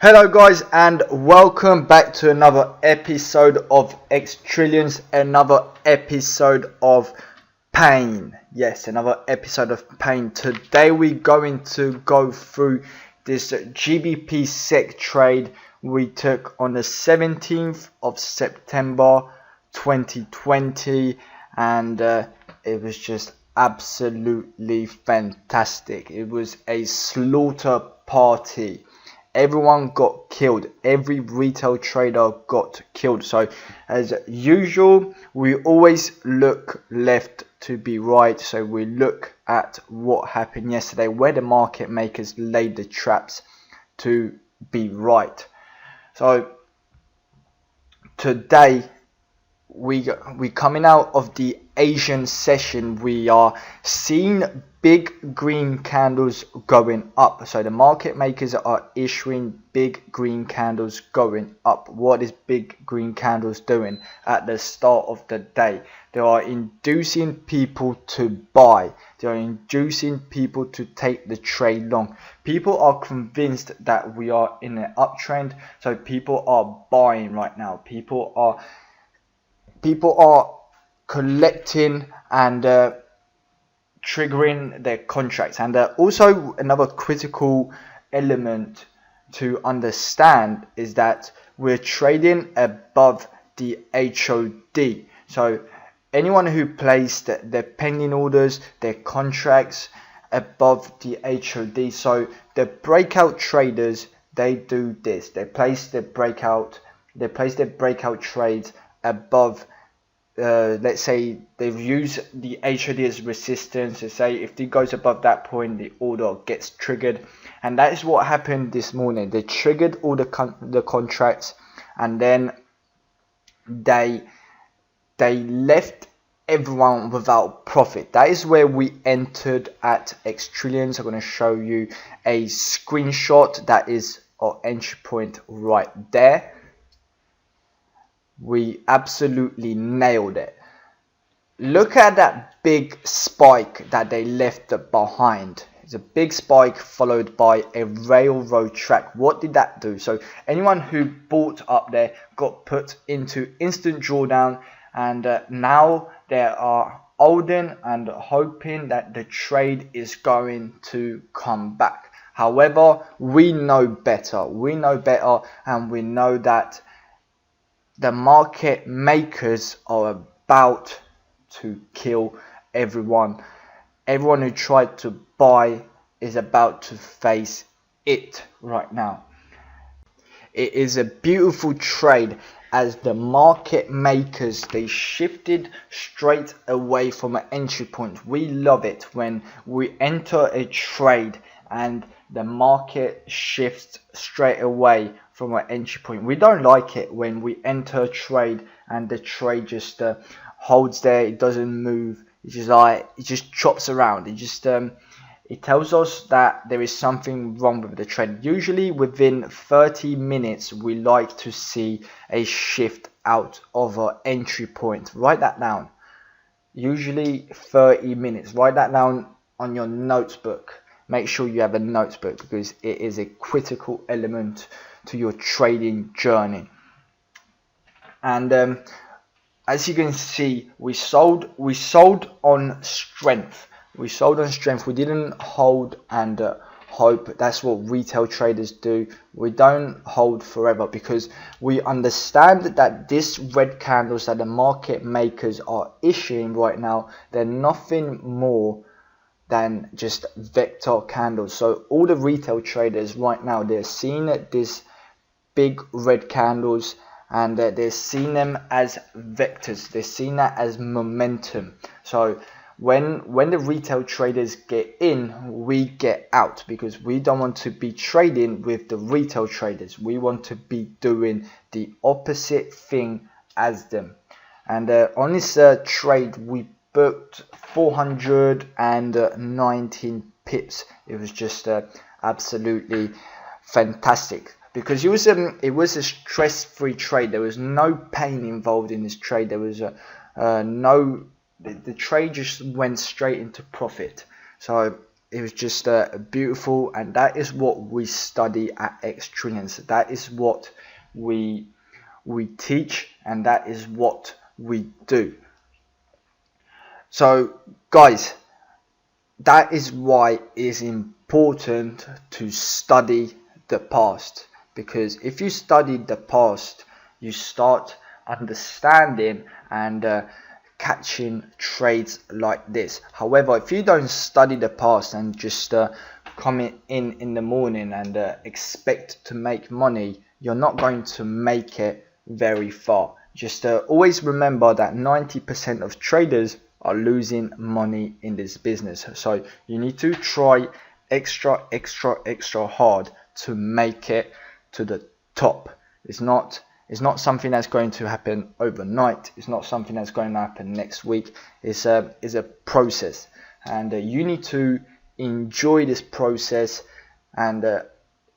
Hello guys, and welcome back to another episode of Xtrillions, another episode of pain. Yes, another episode of pain. Today we're going to go through this GBP SEC trade we took on the 17th of September 2020, and it was just absolutely fantastic. It was a slaughter party. Everyone got killed. Every retail trader got killed. So as usual, we always look left to be right. So we look at what happened yesterday, where the market makers laid the traps to be right. So today we coming out of the Asian session, we are seeing big green candles going up. So the market makers are issuing big green candles going up. What is big green candles doing at the start of the day? They are inducing people to buy. They are inducing people to take the trade long. People are convinced that we are in an uptrend, so people are buying right now. People are collecting and triggering their contracts. And also another critical element to understand is that we're trading above the HOD. So anyone who placed their pending orders, their contracts above the HOD, so the breakout traders, they do this. They place their breakout trades above, let's say they've used the HOD as resistance to say if it goes above that point, the order gets triggered. And that is what happened this morning. They triggered all the contracts, and then they left everyone without profit. That is where we entered at Xtrillions. I'm going to show you a screenshot. That is our entry point right there. We absolutely nailed it. Look at that big spike that they left behind. It's a big spike followed by a railroad track. What did that do? So anyone who bought up there got put into instant drawdown, and now they are holding and hoping that the trade is going to come back. However, we know better. And we know that the market makers are about to kill everyone. Everyone who tried to buy is about to face it right now. It is a beautiful trade as the market makers, they shifted straight away from an entry point. We love it when we enter a trade and the market shifts straight away from an entry point. We don't like it when we enter a trade and the trade just holds there. It doesn't move. It's just like it just chops around. It tells us that there is something wrong with the trade. Usually within 30 minutes we like to see a shift out of our entry point. Write that down. Usually 30 minutes. Write that down on your notebook. Make sure you have a notebook because it is a critical element to your trading journey. And as you can see, we sold on strength. We didn't hold and hope. That's what retail traders do. We don't hold forever because we understand that this red candles that the market makers are issuing right now, they're nothing more than just vector candles. So all the retail traders right now, they're seeing this big red candles and they're seeing them as vectors. They're seeing that as momentum. So when the retail traders get in, we get out because we don't want to be trading with the retail traders. We want to be doing the opposite thing as them. And on this trade, we booked 419 pips. It was just absolutely fantastic because it was a stress-free trade. There was no pain involved in this trade. There was the trade just went straight into profit. So it was just beautiful, and that is what we study at Xtrillions. That is what we teach, and that is what we do. So guys, that is why it is important to study the past, because if you study the past, you start understanding and catching trades like this. However, if you don't study the past and just come in the morning and expect to make money, you're not going to make it very far. Just always remember that 90% of traders are losing money in this business. So you need to try extra hard to make it to the top. It's not something that's going to happen overnight. It's not something that's going to happen next week. It's a process, and you need to enjoy this process, and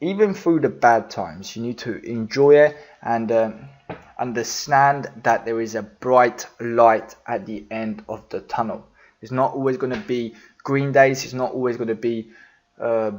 even through the bad times, you need to enjoy it and understand that there is a bright light at the end of the tunnel. It's not always going to be green days. It's not always going to be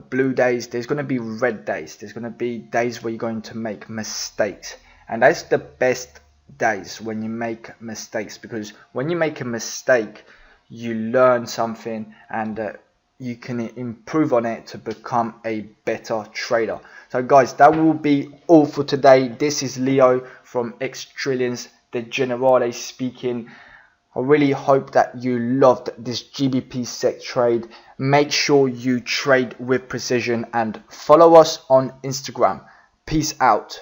blue days. There's going to be red days. There's going to be days where you're going to make mistakes, and that's the best days, when you make mistakes, because when you make a mistake, you learn something and you can improve on it to become a better trader. So guys, that will be all for today. This is Leo from Xtrillions, the Generale speaking. I really hope that you loved this GBP SEC trade. Make sure you trade with precision and follow us on Instagram. Peace out.